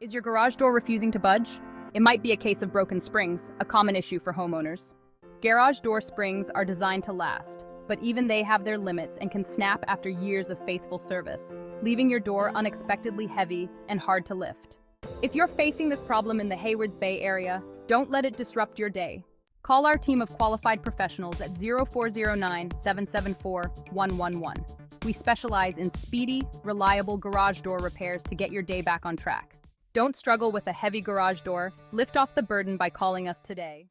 Is your garage door refusing to budge? It might be a case of broken springs, a common issue for homeowners. Garage door springs are designed to last, but even they have their limits and can snap after years of faithful service, leaving your door unexpectedly heavy and hard to lift. If you're facing this problem in the Haywards Bay area, don't let it disrupt your day. Call our team of qualified professionals at 0409-774-111. We specialize in speedy, reliable garage door repairs to get your day back on track. Don't struggle with a heavy garage door. Lift off the burden by calling us today.